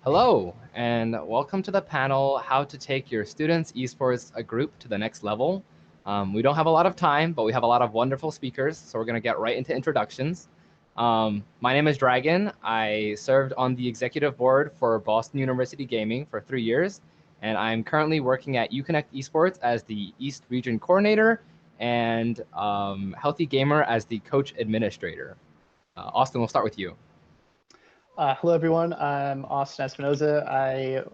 Hello, and welcome to the panel, How to Take Your Students' Esports a Group to the Next Level. We don't have a lot of time, but we have a lot of wonderful speakers, so we're going to get right into introductions. My name is Dragon. I served on the executive board for Boston University Gaming for 3 years, and I'm currently working at Uconnect Esports as the East Region Coordinator and Healthy Gamer as the Coach Administrator. Austin, we'll start with you. Hello, everyone. I'm Austin Espinoza. I've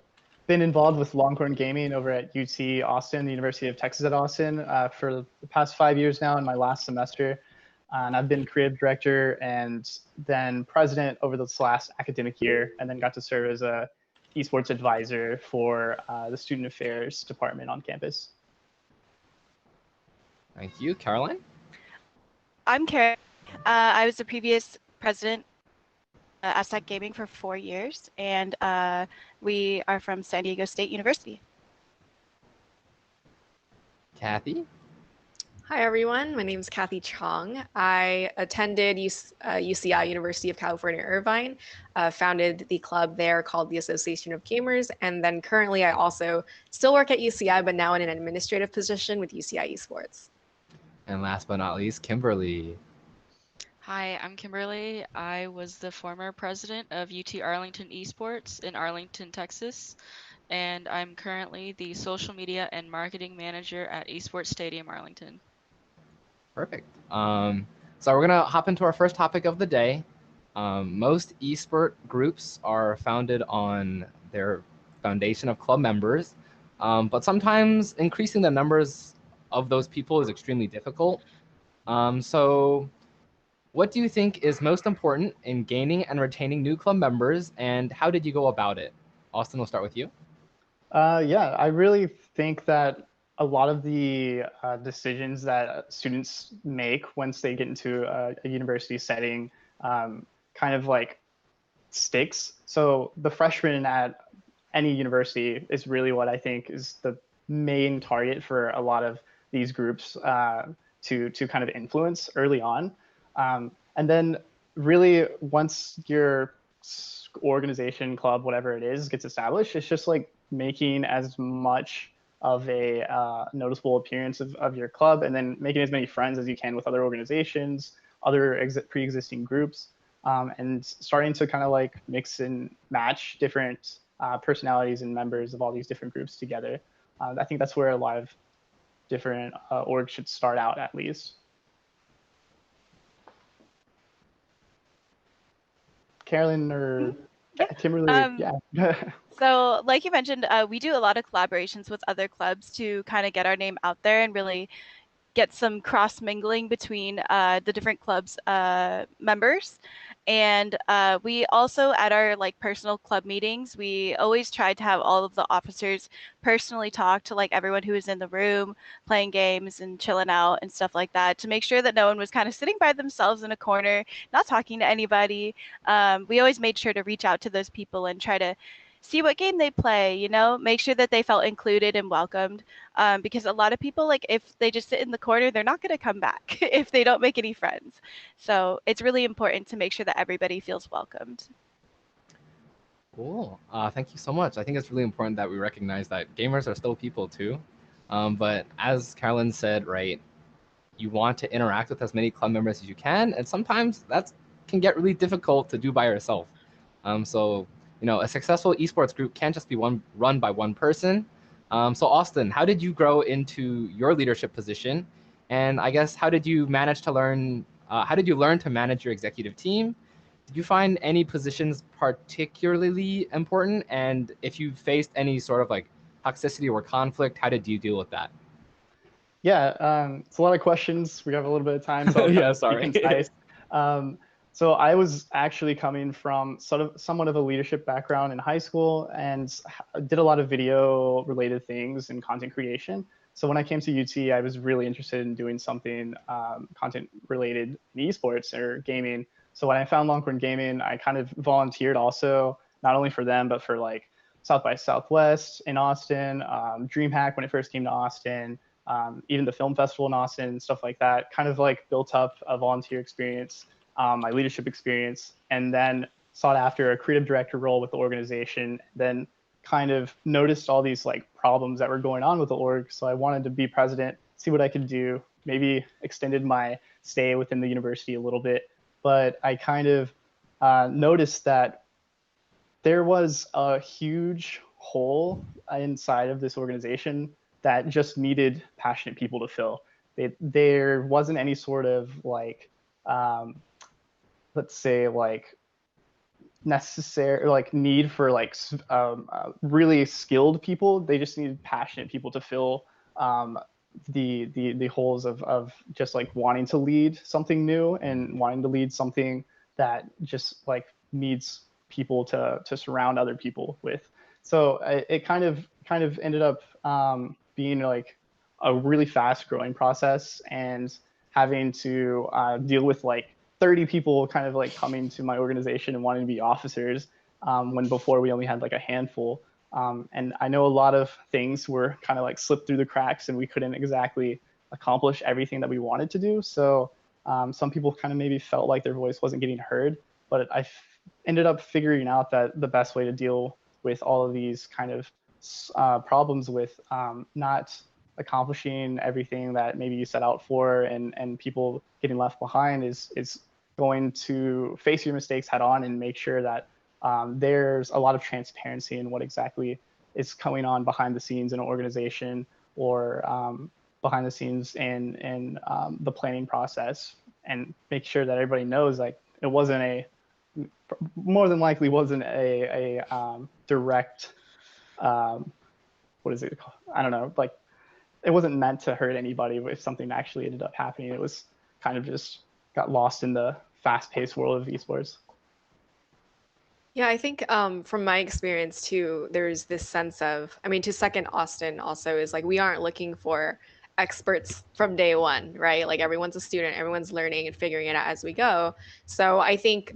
been involved with Longhorn Gaming over at UT Austin, the University of Texas at Austin, for the past 5 years now in my last semester. And I've been creative director and then president over this last academic year, and then got to serve as a esports advisor for the student affairs department on campus. Thank you. Caroline? I'm Karen. I was the previous president Aztec Gaming for 4 years, and we are from San Diego State University. Kathy? Hi, everyone. My name is Kathy Chong. I attended UCI, University of California, Irvine, founded the club there called the Association of Gamers, and then currently I also still work at UCI, but now in an administrative position with UCI Esports. And last but not least, Kimberly. Hi, I'm Kimberly. I was the former president of UT Arlington Esports in Arlington, Texas, and I'm currently the social media and marketing manager at Esports Stadium Arlington. Perfect. So we're gonna hop into our first topic of the day. Most esport groups are founded on their foundation of club members, but sometimes increasing the numbers of those people is extremely difficult. So what do you think is most important in gaining and retaining new club members, and how did you go about it? Austin, we'll start with you. Yeah, I really think that a lot of the decisions that students make once they get into a university setting kind of like sticks. So the freshman at any university is really what I think is the main target for a lot of these groups to kind of influence early on. And then really once your organization, club, whatever it is, gets established, it's just like making as much of a noticeable appearance of your club, and then making as many friends as you can with other organizations, other pre-existing groups, and starting to kind of like mix and match different personalities and members of all these different groups together. I think that's where a lot of different orgs should start out, at least. Carolyn or Kimberly? Yeah. So like you mentioned, we do a lot of collaborations with other clubs to kind of get our name out there and really get some cross mingling between the different clubs members. And we also, at our like personal club meetings, we always try to have all of the officers personally talk to like everyone who was in the room playing games and chilling out and stuff like that, to make sure that no one was kind of sitting by themselves in a corner, not talking to anybody. We always made sure to reach out to those people and try to see what game they play, you know, make sure that they felt included and welcomed. Because a lot of people, like, if they just sit in the corner, they're not going to come back if they don't make any friends. So it's really important to make sure that everybody feels welcomed. Cool. Thank you so much. I think it's really important that we recognize that gamers are still people too. But as Carolyn said, right, you want to interact with as many club members as you can, and sometimes that can get really difficult to do by yourself. So you know, a successful esports group can't just be run by one person. So Austin, how did you grow into your leadership position? And I guess, how did you manage to learn, how did you learn to manage your executive team? Did you find any positions particularly important? And if you faced any sort of like toxicity or conflict, how did you deal with that? Yeah, it's a lot of questions. We have a little bit of time, so I'll Yeah, be concise. So I was actually coming from somewhat of a leadership background in high school, and did a lot of video related things and content creation. So when I came to UT, I was really interested in doing something content related in esports or gaming. So when I found Longhorn Gaming, I kind of volunteered also, not only for them, but for like South by Southwest in Austin, DreamHack when it first came to Austin, even the film festival in Austin, stuff like that. Kind of like built up a volunteer experience, my leadership experience, and then sought after a creative director role with the organization, then kind of noticed all these like problems that were going on with the org. So I wanted to be president, see what I could do, maybe extended my stay within the university a little bit. But I kind of noticed that there was a huge hole inside of this organization that just needed passionate people to fill. There wasn't any sort of like, let's say, like necessary like need for like really skilled people. They just needed passionate people to fill the holes of just like wanting to lead something new and wanting to lead something that just like needs people to surround other people with. So it kind of ended up being like a really fast growing process, and having to deal with like 30 people kind of like coming to my organization and wanting to be officers, when before we only had like a handful. And I know a lot of things were kind of like slipped through the cracks, and we couldn't exactly accomplish everything that we wanted to do. So some people kind of maybe felt like their voice wasn't getting heard, but ended up figuring out that the best way to deal with all of these kind of problems with not accomplishing everything that maybe you set out for, and people getting left behind is going to face your mistakes head on and make sure that there's a lot of transparency in what exactly is going on behind the scenes in an organization, or behind the scenes in the planning process, and make sure that everybody knows like it wasn't a more than likely wasn't a direct what is it called? I don't know, like it wasn't meant to hurt anybody if something actually ended up happening. It was kind of just got lost in the fast-paced world of esports. Yeah, I think from my experience too, there's this sense of, I mean, to second Austin also is like we aren't looking for experts from day one, right? Like everyone's a student, everyone's learning and figuring it out as we go. So I think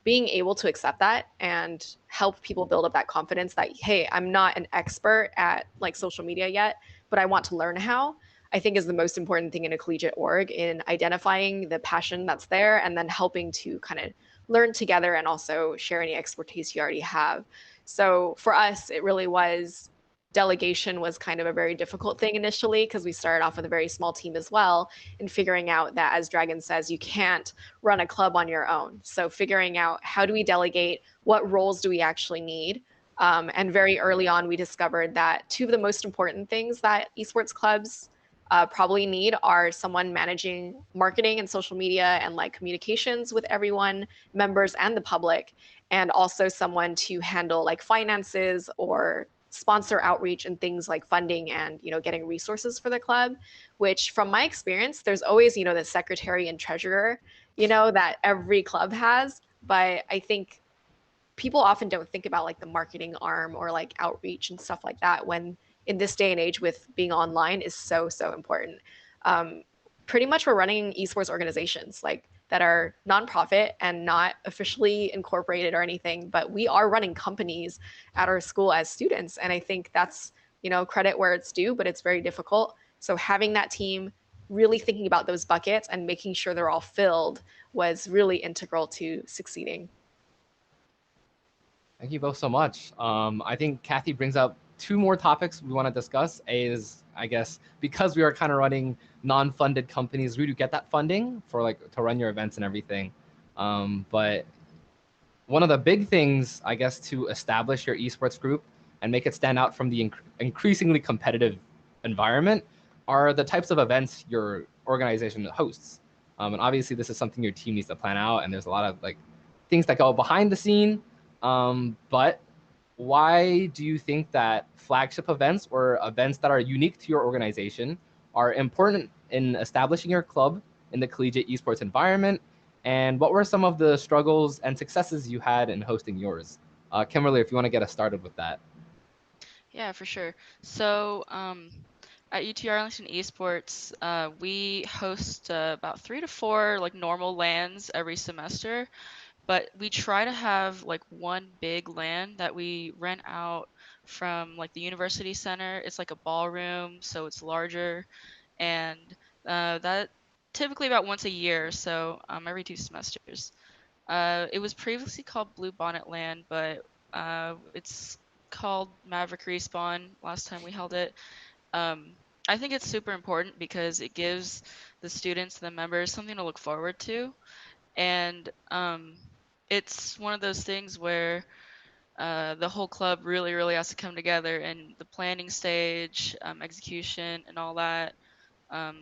being able to accept that and help people build up that confidence that, hey, I'm not an expert at like social media yet, but I want to learn how. I think is the most important thing in a collegiate org, in identifying the passion that's there and then helping to kind of learn together and also share any expertise you already have. So for us, it really was delegation was kind of a very difficult thing initially because we started off with a very small team as well, and figuring out that, as Dragon says, you can't run a club on your own. So figuring out how do we delegate, what roles do we actually need, and very early on we discovered that two of the most important things that esports clubs probably need are someone managing marketing and social media and like communications with everyone, members and the public, and also someone to handle like finances or sponsor outreach and things like funding and getting resources for the club. Which from my experience, there's always the secretary and treasurer that every club has, but I think people often don't think about like the marketing arm or like outreach and stuff like that, when in this day and age with being online is so important. Pretty much we're running esports organizations like that are nonprofit and not officially incorporated or anything, but we are running companies at our school as students, and I think that's credit where it's due, but it's very difficult. So having that team really thinking about those buckets and making sure they're all filled was really integral to succeeding. Thank you both so much. I think Kathy brings up two more topics we want to discuss. A is, I guess, because we are kind of running non-funded companies, we do get that funding for like to run your events and everything. But one of the big things, I guess, to establish your esports group and make it stand out from the increasingly competitive environment are the types of events your organization hosts. And obviously, this is something your team needs to plan out, and there's a lot of like things that go behind the scene. But why do you think that flagship events or events that are unique to your organization are important in establishing your club in the collegiate esports environment? And what were some of the struggles and successes you had in hosting yours? Kimberly, if you want to get us started with that. Yeah, for sure. So at UT Arlington Esports, we host about 3 to 4 like normal LANs every semester, but we try to have like one big LAN that we rent out from like the university center. It's like a ballroom, so it's larger, and that typically about once a year, so every 2 semesters. It was previously called Blue Bonnet Land, but it's called Maverick Respawn last time we held it. I think it's super important because it gives the students and the members something to look forward to. And it's one of those things where the whole club really, really has to come together in the planning stage, execution, and all that.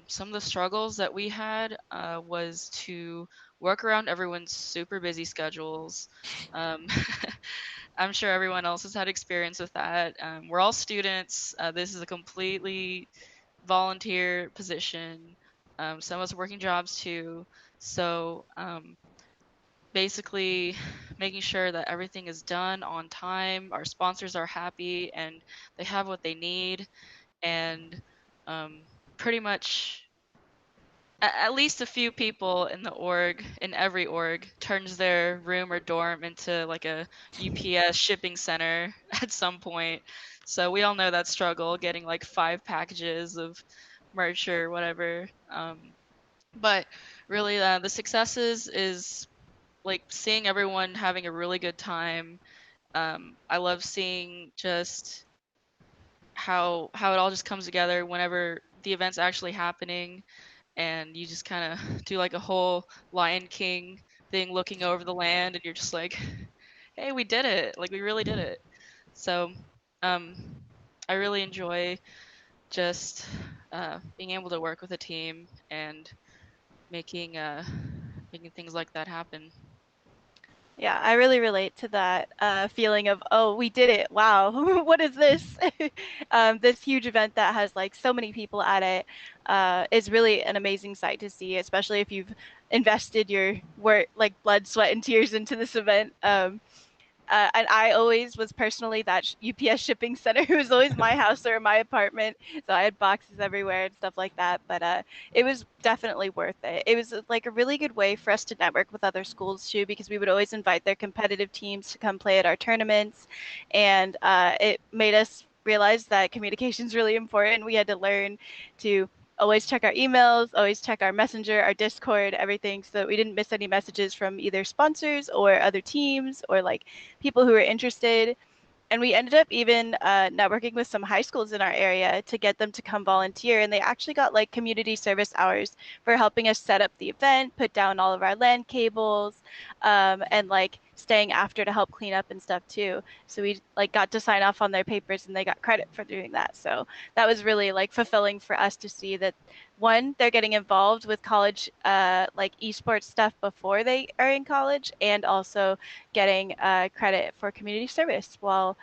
Some of the struggles that we had was to work around everyone's super busy schedules. Um, I'm sure everyone else has had experience with that. We're all students. This is a completely volunteer position. Some of us are working jobs too. So basically making sure that everything is done on time, our sponsors are happy and they have what they need, and um, pretty much at least a few people in the org, in every org, turns their room or dorm into like a UPS shipping center at some point. So we all know that struggle, getting like 5 packages of merch or whatever. But really, the successes is like seeing everyone having a really good time. I love seeing just how it all just comes together whenever the event's actually happening, and you just kind of do like a whole Lion King thing, looking over the land, and you're just like, hey, we did it! Like we really did it. So, um, I really enjoy just being able to work with a team and making making things like that happen. Yeah, I really relate to that feeling of, oh, we did it. Wow, what is this? This huge event that has like so many people at it is really an amazing sight to see, especially if you've invested your work, like blood, sweat, and tears into this event. And I always was personally that UPS shipping center. It was always my house or my apartment, so I had boxes everywhere and stuff like that. But it was definitely worth it. It was like a really good way for us to network with other schools too, because we would always invite their competitive teams to come play at our tournaments, and it made us realize that communication is really important. We had to learn to always check our emails, always check our messenger, our Discord, everything, so that we didn't miss any messages from either sponsors or other teams or like people who were interested. And we ended up even networking with some high schools in our area to get them to come volunteer. And they actually got like community service hours for helping us set up the event, put down all of our LAN cables, and like staying after to help clean up and stuff too. So we like got to sign off on their papers and they got credit for doing that. So that was really like fulfilling for us to see that one, they're getting involved with college like esports stuff before they are in college, and also getting credit for community service while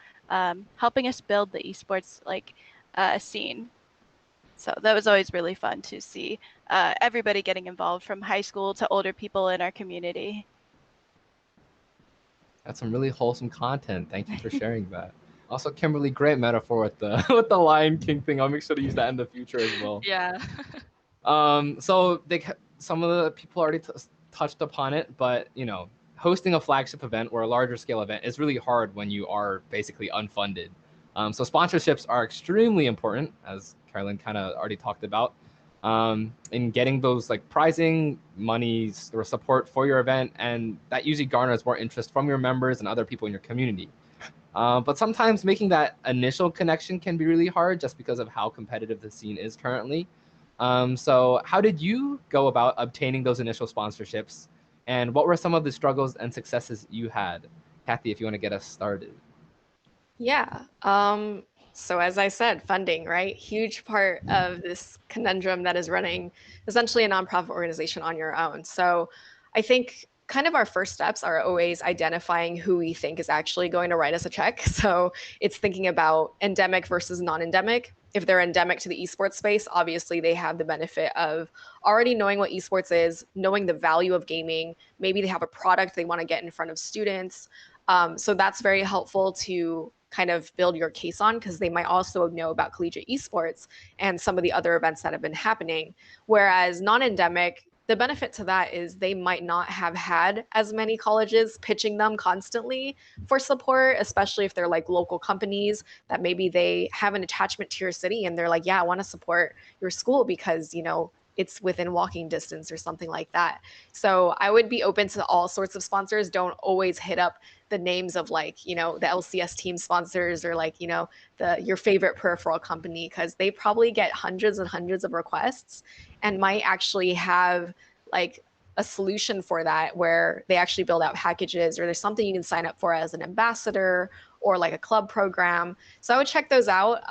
helping us build the esports like scene. So that was always really fun to see everybody getting involved from high school to older people in our community. That's some really wholesome content. Thank you for sharing that. Also, Kimberly, great metaphor with the with the Lion King thing. I'll make sure to use that in the future as well. Yeah. So some of the people already touched upon it, but you know, hosting a flagship event or a larger scale event is really hard when you are basically unfunded. So sponsorships are extremely important, as Carolyn kind of already talked about, in getting those like prizing monies or support for your event, and that usually garners more interest from your members and other people in your community. But sometimes making that initial connection can be really hard just because of how competitive the scene is currently. So how did you go about obtaining those initial sponsorships, and what were some of the struggles and successes you had? Kathy, if you want to get us started. Yeah. So as I said, funding, right? Huge part of this conundrum that is running essentially a nonprofit organization on your own. So I think kind of our first steps are always identifying who we think is actually going to write us a check. So it's thinking about endemic versus non-endemic. If they're endemic to the esports space, obviously they have the benefit of already knowing what esports is, knowing the value of gaming. Maybe they have a product they want to get in front of students. So that's very helpful to kind of build your case on, because they might also know about collegiate esports and some of the other events that have been happening. Whereas non-endemic, the benefit to that is they might not have had as many colleges pitching them constantly for support, especially if they're like local companies that maybe they have an attachment to your city and they're like, yeah, I want to support your school because, you know, it's within walking distance or something like that. So I would be open to all sorts of sponsors. Don't always hit up the names of like, you know, the LCS team sponsors or like, you know, your favorite peripheral company, because they probably get hundreds and hundreds of requests and might actually have like a solution for that where they actually build out packages, or there's something you can sign up for as an ambassador or like a club program. So I would check those out.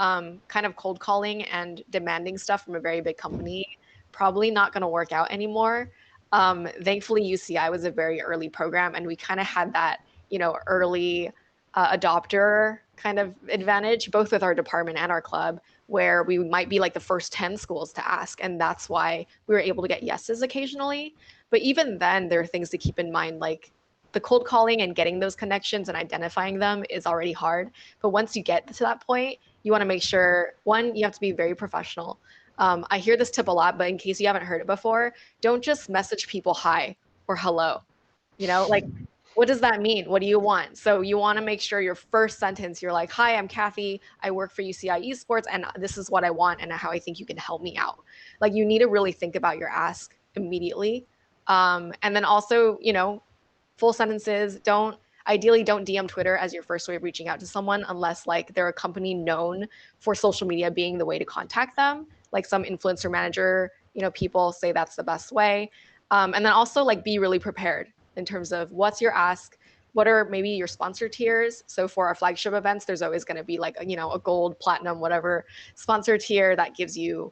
Kind of cold calling and demanding stuff from a very big company, probably not going to work out anymore. Thankfully, UCI was a very early program, and we kind of had that, you know, early adopter kind of advantage, both with our department and our club, where we might be like the first 10 schools to ask. And that's why we were able to get yeses occasionally. But even then, there are things to keep in mind, like the cold calling and getting those connections and identifying them is already hard. But once you get to that point, you want to make sure, one, you have to be very professional. I hear this tip a lot, but in case you haven't heard it before, don't just message people hi or hello. You know, like, what does that mean? What do you want? So you want to make sure your first sentence, you're like, hi, I'm Kathy. I work for UCI Esports, and this is what I want and how I think you can help me out. Like, you need to really think about your ask immediately. And then also, you know, full sentences. Ideally don't DM Twitter as your first way of reaching out to someone unless like they're a company known for social media being the way to contact them. Like some influencer manager, you know, people say that's the best way. And then also like be really prepared in terms of what's your ask, what are maybe your sponsor tiers. So for our flagship events, there's always going to be like, you know, a gold, platinum, whatever sponsor tier that gives you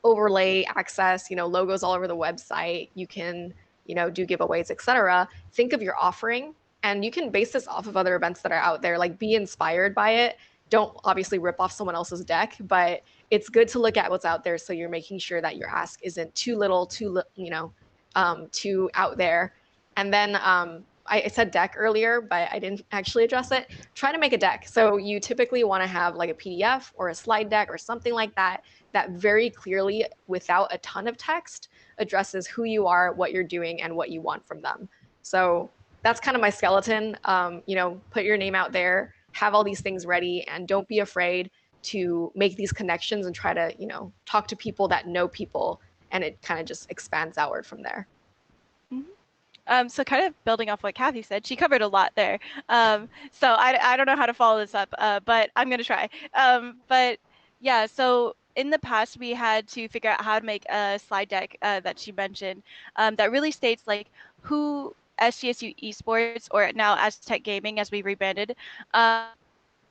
overlay access, you know, logos all over the website. You can, you know, do giveaways, etc. Think of your offering, and you can base this off of other events that are out there. Like, be inspired by it. Don't obviously rip off someone else's deck, but it's good to look at what's out there, so you're making sure that your ask isn't too little, you know, too out there. And then I said deck earlier, but I didn't actually address it. Try to make a deck. So you typically want to have like a PDF or a slide deck or something like that that very clearly, without a ton of text, addresses who you are, what you're doing, and what you want from them. So that's kind of my skeleton. You know, put your name out there, have all these things ready, and don't be afraid to make these connections and try to, you know, talk to people that know people, and it kind of just expands outward from there. So kind of building off what Kathy said, she covered a lot there. So I don't know how to follow this up, but I'm going to try. But yeah, so in the past, we had to figure out how to make a slide deck that she mentioned that really states like who SGSU Esports, or now Aztec Gaming as we rebranded,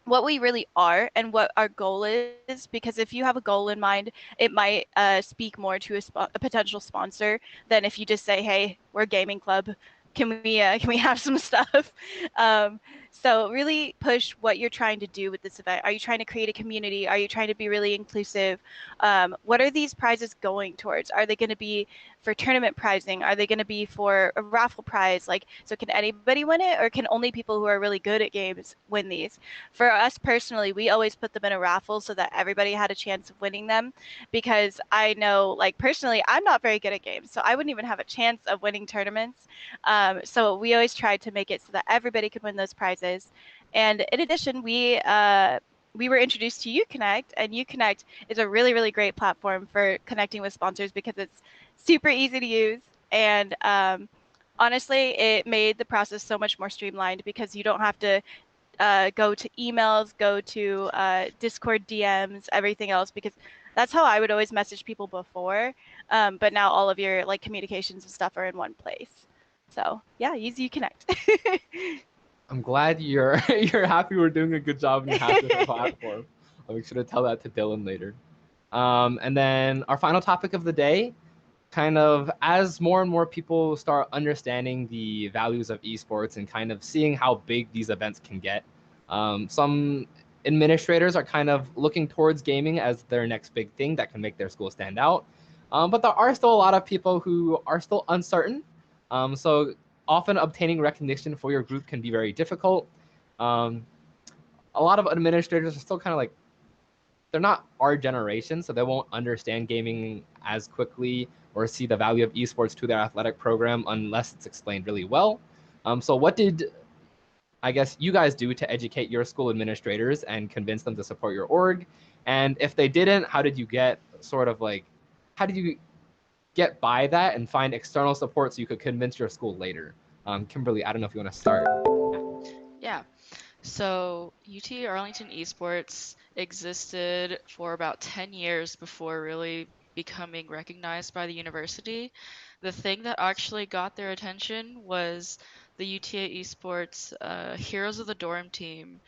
what we really are and what our goal is, because if you have a goal in mind, it might speak more to a potential sponsor than if you just say, hey, we're a gaming club, can we have some stuff. So really push what you're trying to do with this event. Are you trying to create a community? Are you trying to be really inclusive? What are these prizes going towards? Are they going to be for tournament prizing? Are they going to be for a raffle prize? Like, so can anybody win it, or can only people who are really good at games win these? For us personally, we always put them in a raffle so that everybody had a chance of winning them, because I know, like, personally, I'm not very good at games, so I wouldn't even have a chance of winning tournaments. So we always tried to make it so that everybody could win those prizes. And in addition, we were introduced to UConnect, and UConnect is a really, really great platform for connecting with sponsors because it's super easy to use. And honestly, it made the process so much more streamlined because you don't have to go to emails, go to Discord DMs, everything else, because that's how I would always message people before. But now all of your like communications and stuff are in one place. So yeah, use UConnect. I'm glad you're happy we're doing a good job and you're happy with the platform. I'll make sure to tell that to Dylan later. And then our final topic of the day, kind of as more and more people start understanding the values of esports and kind of seeing how big these events can get, some administrators are kind of looking towards gaming as their next big thing that can make their school stand out. But there are still a lot of people who are still uncertain. So often obtaining recognition for your group can be very difficult. A lot of administrators are still kind of like, they're not our generation, so they won't understand gaming as quickly or see the value of esports to their athletic program unless it's explained really well. So what did, I guess, you guys do to educate your school administrators and convince them to support your org? And if they didn't, how did you get sort of like, how did you get by that and find external support so you could convince your school later? Kimberly, I don't know if you want to start. Yeah. So UT Arlington Esports existed for about 10 years before really becoming recognized by the university. The thing that actually got their attention was the UTA Esports Heroes of the Dorm team.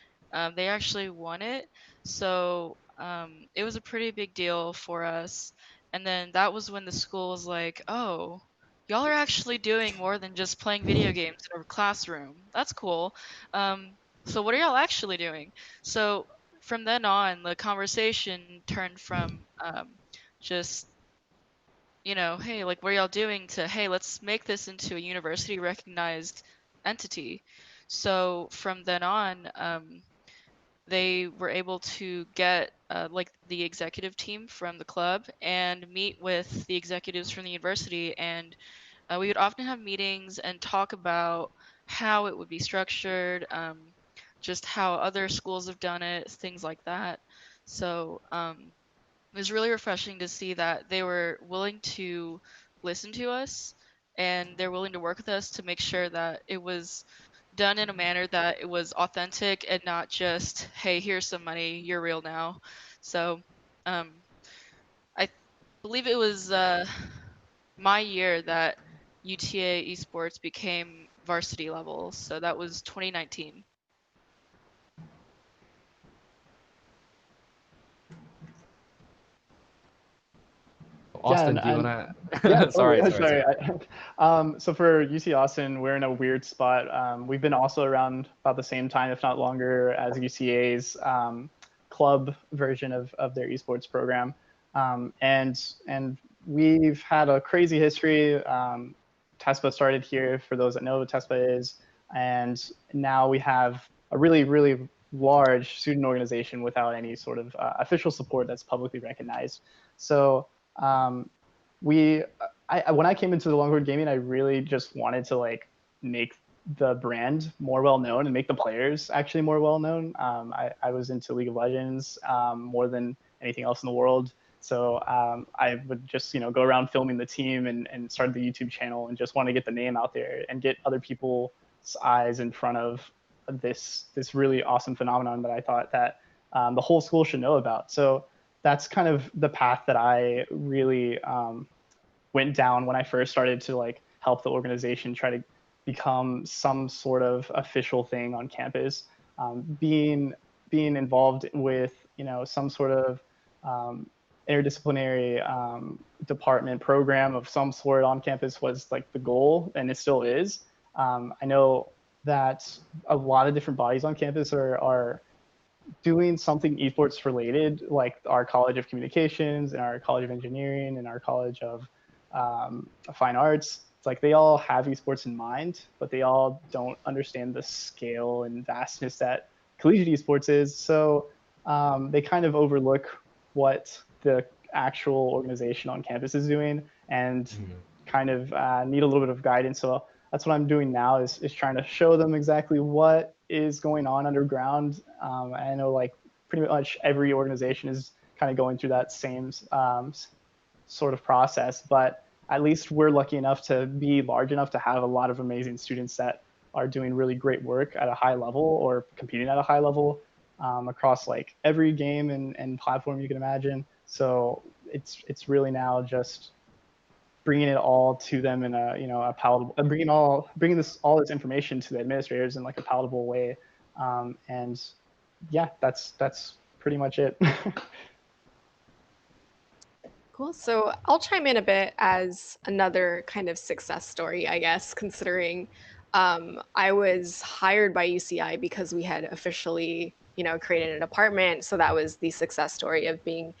They actually won it, so it was a pretty big deal for us. And then that was when the school was like, "Oh, y'all are actually doing more than just playing video games in a classroom. That's cool. So what are y'all actually doing?" So from then on, the conversation turned from just, hey, like, what are y'all doing, to, hey, let's make this into a university recognized entity. So from then on, they were able to get like the executive team from the club and meet with the executives from the university, and we would often have meetings and talk about how it would be structured, just how other schools have done it, things like that. So it was really refreshing to see that they were willing to listen to us, and they're willing to work with us to make sure that it was done in a manner that it was authentic and not just, hey, here's some money, you're real now. So um, I believe it was my year that UTA Esports became varsity level. So that was 2019. Austin, Yeah, do you and want yeah, to? Sorry, totally. sorry, sorry. So for UC Austin, we're in a weird spot. We've been also around about the same time, if not longer, as UCA's club version of their esports program, and we've had a crazy history. TESPA started here, for those that know what TESPA is, and now we have a really, really large student organization without any sort of official support that's publicly recognized. So um, when I came into the longboard gaming, I really just wanted to like make the brand more well known and make the players actually more well known. I was into League of Legends more than anything else in the world. So I would just go around filming the team and start the YouTube channel and just want to get the name out there and get other people's eyes in front of this really awesome phenomenon that I thought that the whole school should know about. So that's kind of the path that I really went down when I first started to like help the organization try to become some sort of official thing on campus. Being involved with some sort of interdisciplinary department program of some sort on campus was like the goal, and it still is. I know that a lot of different bodies on campus are doing something esports related, like our College of Communications and our College of Engineering and our College of Fine Arts. It's like they all have esports in mind, but they all don't understand the scale and vastness that collegiate esports is. So they kind of overlook what the actual organization on campus is doing and kind of need a little bit of guidance. So that's what I'm doing now is trying to show them exactly what is going on underground. I know like pretty much every organization is kind of going through that same sort of process, but at least we're lucky enough to be large enough to have a lot of amazing students that are doing really great work at a high level or competing at a high level across like every game and platform you can imagine. So it's really now just bringing it all to them in a palatable, bringing all this information to the administrators in like a palatable way, and yeah, that's pretty much it. Cool. So I'll chime in a bit as another kind of success story, I guess, considering I was hired by UCI because we had officially, created a department. So that was the success story of being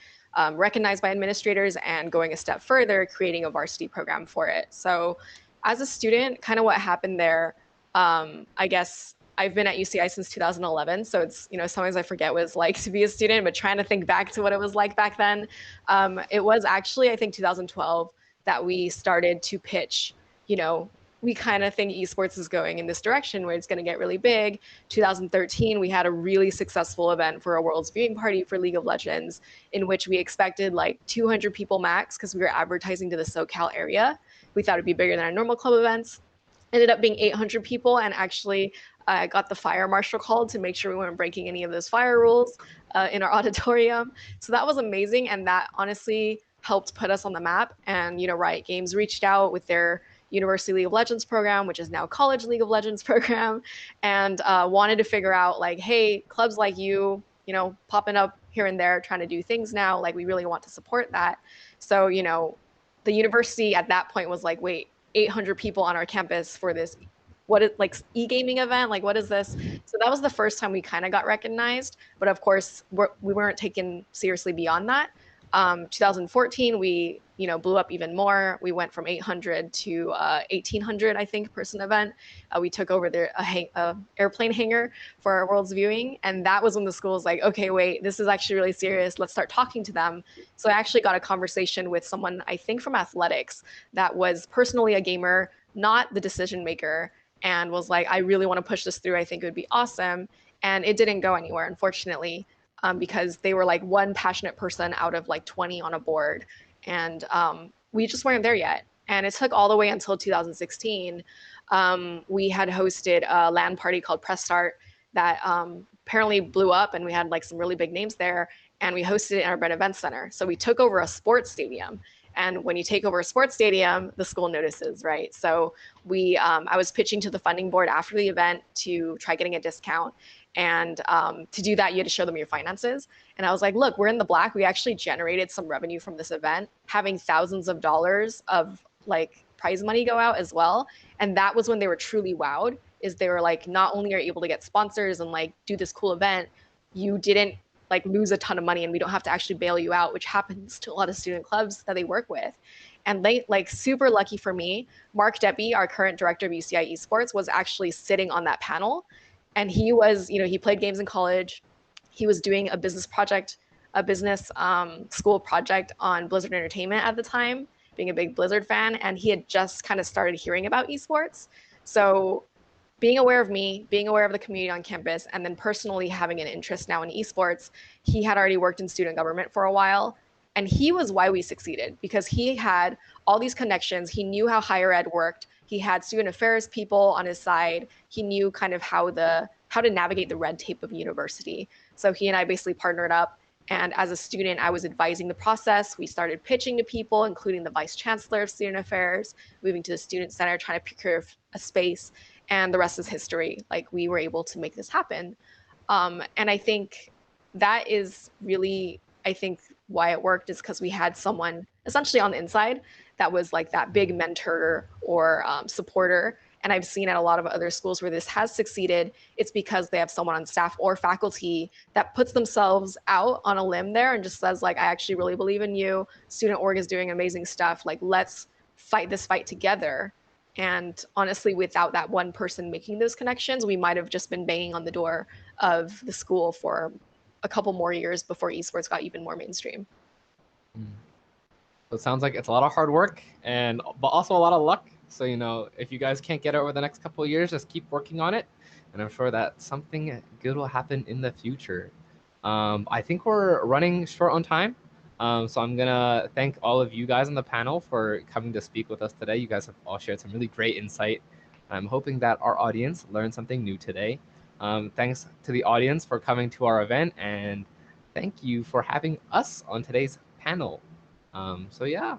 recognized by administrators and going a step further, creating a varsity program for it. So as a student, kind of what happened there, I guess I've been at UCI since 2011. So it's, sometimes I forget what it's like to be a student, but trying to think back to what it was like back then. It was actually, I think, 2012 that we started to pitch, we kind of think esports is going in this direction where it's going to get really big. 2013, we had a really successful event for a World's Viewing Party for League of Legends, in which we expected like 200 people max because we were advertising to the SoCal area. We thought it'd be bigger than our normal club events. Ended up being 800 people, and actually got the fire marshal called to make sure we weren't breaking any of those fire rules in our auditorium. So that was amazing, and that honestly helped put us on the map. And Riot Games reached out with their University League of Legends program, which is now College League of Legends program, and wanted to figure out like, hey, clubs like you popping up here and there trying to do things now, like we really want to support that. So the university at that point was like, wait, 800 people on our campus for this, what is like e-gaming event, like what is this? So that was the first time we kind of got recognized, but of course we weren't taken seriously beyond that. 2014 we blew up even more. We went from 800 to 1800, I think, person event. We took over the airplane hangar for our World's Viewing, and that was when the school was like, okay, wait, this is actually really serious. Let's start talking to them. So I actually got a conversation with someone, I think from athletics, that was personally a gamer, not the decision maker, and was like, I really want to push this through. I think it would be awesome. And it didn't go anywhere, unfortunately, because they were like one passionate person out of like 20 on a board. And we just weren't there yet. And it took all the way until 2016. We had hosted a LAN party called Press Start that apparently blew up, and we had like some really big names there. And we hosted it in our Brent Event Center. So we took over a sports stadium. And when you take over a sports stadium, the school notices, right? So I was pitching to the funding board after the event to try getting a discount. And to do that, you had to show them your finances. And I was like, look, we're in the black. We actually generated some revenue from this event, having thousands of dollars of like prize money go out as well. And that was when they were truly wowed, is they were like, not only are you able to get sponsors and like do this cool event, you didn't like lose a ton of money, and we don't have to actually bail you out, which happens to a lot of student clubs that they work with. And they like super lucky for me, Mark Debbie, our current director of UCI Esports, was actually sitting on that panel. And he was, he played games in college. He was doing a business project, a business school project on Blizzard Entertainment at the time, being a big Blizzard fan. And he had just kind of started hearing about esports. So being aware of me, being aware of the community on campus, and then personally having an interest now in esports, he had already worked in student government for a while. And he was why we succeeded, because he had all these connections. He knew how higher ed worked. He had student affairs people on his side. He knew kind of how to navigate the red tape of university. So he and I basically partnered up. And as a student, I was advising the process. We started pitching to people, including the vice chancellor of student affairs, moving to the student center, trying to procure a space. And the rest is history. Like, we were able to make this happen. And I think that is really, why it worked, is because we had someone essentially on the inside that was like that big mentor or supporter. And I've seen at a lot of other schools where this has succeeded, it's because they have someone on staff or faculty that puts themselves out on a limb there and just says like, I actually really believe in you. Student org is doing amazing stuff. Like, let's fight this fight together. And honestly, without that one person making those connections, we might have just been banging on the door of the school for a couple more years before esports got even more mainstream. So it sounds like it's a lot of hard work, but also a lot of luck. So, if you guys can't get it over the next couple of years, just keep working on it. And I'm sure that something good will happen in the future. I think we're running short on time. So I'm going to thank all of you guys on the panel for coming to speak with us today. You guys have all shared some really great insight. I'm hoping that our audience learned something new today. Thanks to the audience for coming to our event, and thank you for having us on today's panel. So yeah,